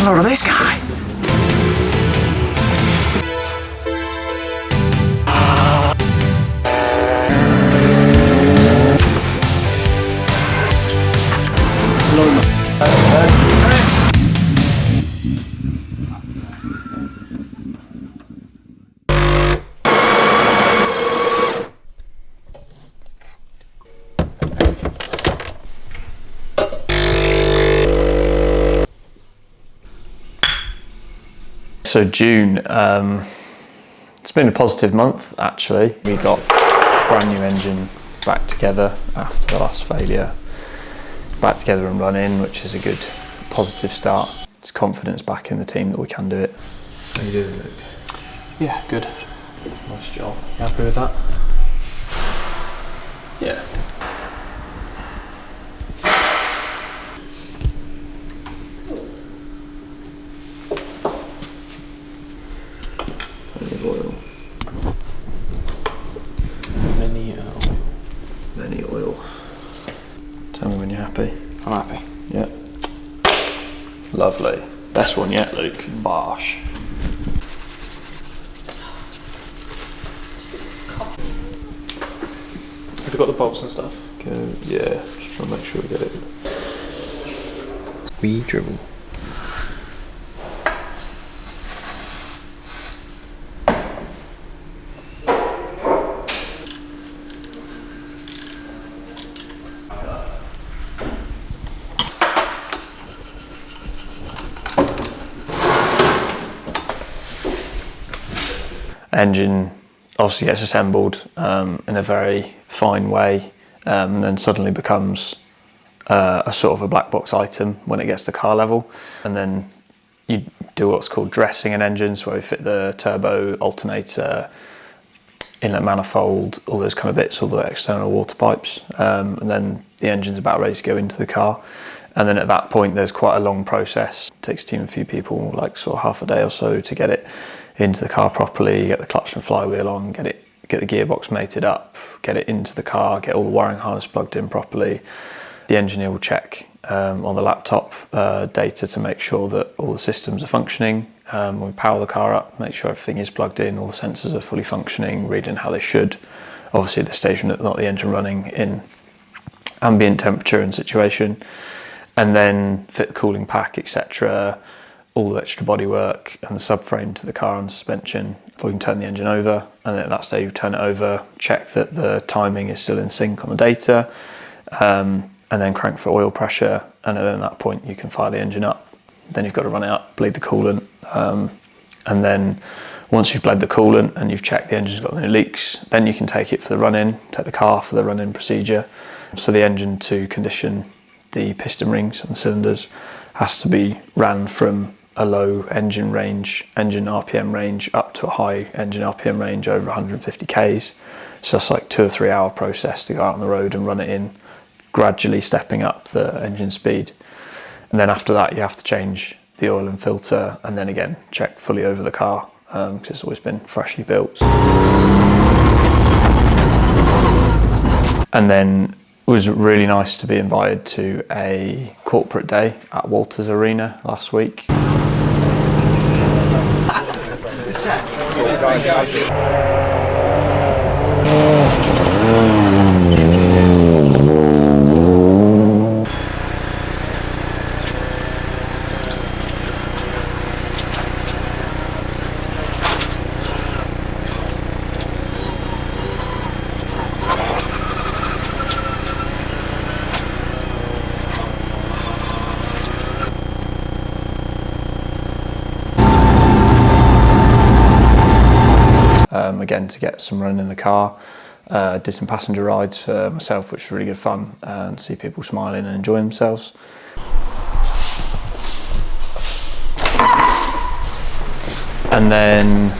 a load of this guy. So June, it's been a positive month actually. We got a brand new engine back together after the last failure. Back together and running, which is a good positive start. It's confidence back in the team that we can do it. How you doing, Luke? Yeah, good. Nice job. You happy with that? Yeah. Plenty of oil. Many oil. Tell me when you're happy. I'm happy. Yeah. Lovely. Best one yet, Luke. Bosh. Have you got the bolts and stuff? Go. Yeah. Just trying to make sure we get it. We dribble. Engine obviously gets assembled in a very fine way and then suddenly becomes a sort of a black box item when it gets to car level. And then you do what's called dressing an engine, so where you fit the turbo, alternator, inlet manifold, all those kind of bits, all the external water pipes, and then the engine's about ready to go into the car. And then at that point there's quite a long process. It takes a team of a few people, like sort of half a day or so, to get it into the car properly, get the clutch and flywheel on, get the gearbox mated up, get it into the car, get all the wiring harness plugged in properly. The engineer will check on the laptop data to make sure that all the systems are functioning. We power the car up, make sure everything is plugged in, all the sensors are fully functioning, reading how they should. Obviously at the stage not the engine running in ambient temperature and situation. And then fit the cooling pack, etc. All the extra bodywork and the subframe to the car and suspension before you can turn the engine over. And then at that stage you turn it over, check that the timing is still in sync on the data, and then crank for oil pressure. And then at that point you can fire the engine up. Then you've got to run it up, bleed the coolant, and then once you've bled the coolant and you've checked the engine's got no leaks, then you can take it for the run-in, take the car for the run-in procedure. So the engine, to condition the piston rings and cylinders, has to be ran from a low engine RPM range up to a high engine RPM range over 150 Ks. So it's like 2 or 3 hour process to go out on the road and run it in, gradually stepping up the engine speed. And then after that you have to change the oil and filter, and then again check fully over the car because it's always been freshly built. And then it was really nice to be invited to a corporate day at Walters Arena last week. Again, to get some running in the car. Did some passenger rides for myself, which was really good fun, and see people smiling and enjoying themselves. And then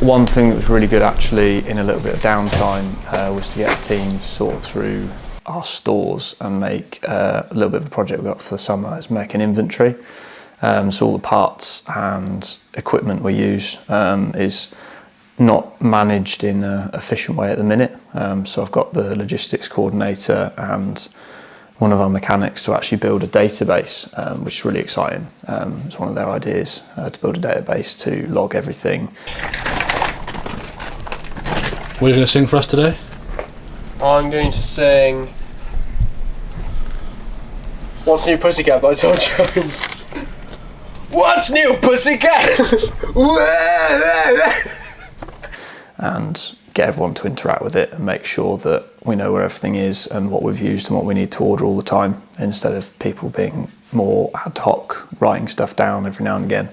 one thing that was really good actually in a little bit of downtime was to get a team to sort through our stores and make a little bit of a project we got for the summer is make an inventory. So all the parts and equipment we use is not managed in an efficient way at the minute. So I've got the logistics coordinator and one of our mechanics to actually build a database, which is really exciting. It's one of their ideas to build a database to log everything. What are you going to sing for us today? I'm going to sing What's New Pussycat by Tom Jones. What's New Pussycat? And get everyone to interact with it and make sure that we know where everything is and what we've used and what we need to order all the time, instead of people being more ad hoc, writing stuff down every now and again,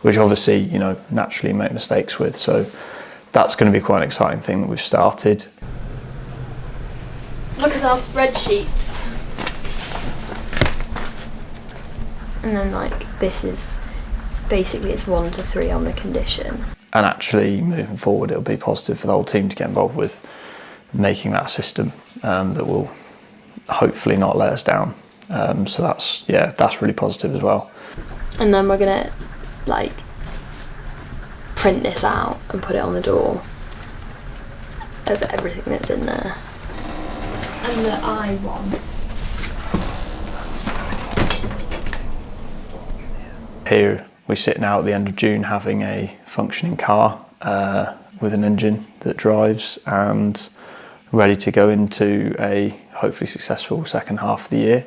which obviously, you know, naturally make mistakes with. So that's going to be quite an exciting thing that we've started. Look at our spreadsheets. And then like this is basically it's 1 to 3 on the condition. And actually moving forward, it'll be positive for the whole team to get involved with making that system that will hopefully not let us down. So that's really positive as well. And then we're gonna like print this out and put it on the door of everything that's in there. And the I one. Here we sit now at the end of June having a functioning car with an engine that drives and ready to go into a hopefully successful second half of the year.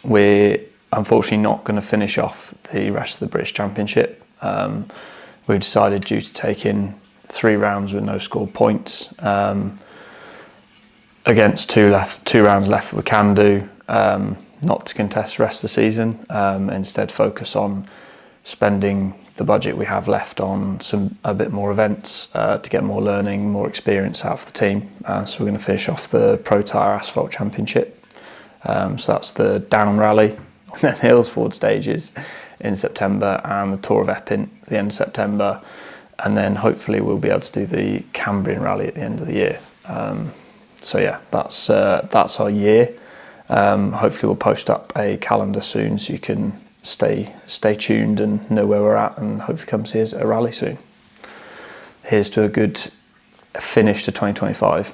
We're unfortunately not going to finish off the rest of the British Championship. We decided, due to taking 3 rounds with no scored points against 2 rounds left that we can do, not to contest the rest of the season, instead focus on spending the budget we have left on a bit more events to get more learning, more experience out of the team. So we're going to finish off the Pro Tyre Asphalt Championship. So that's the Down Rally, then the Hillsford stages in September, and the Tour of Epping at the end of September. And then hopefully we'll be able to do the Cambrian Rally at the end of the year. So yeah, that's our year. Hopefully we'll post up a calendar soon so you can stay tuned and know where we're at, and hopefully come see us at a rally soon. Here's to a good finish to 2025.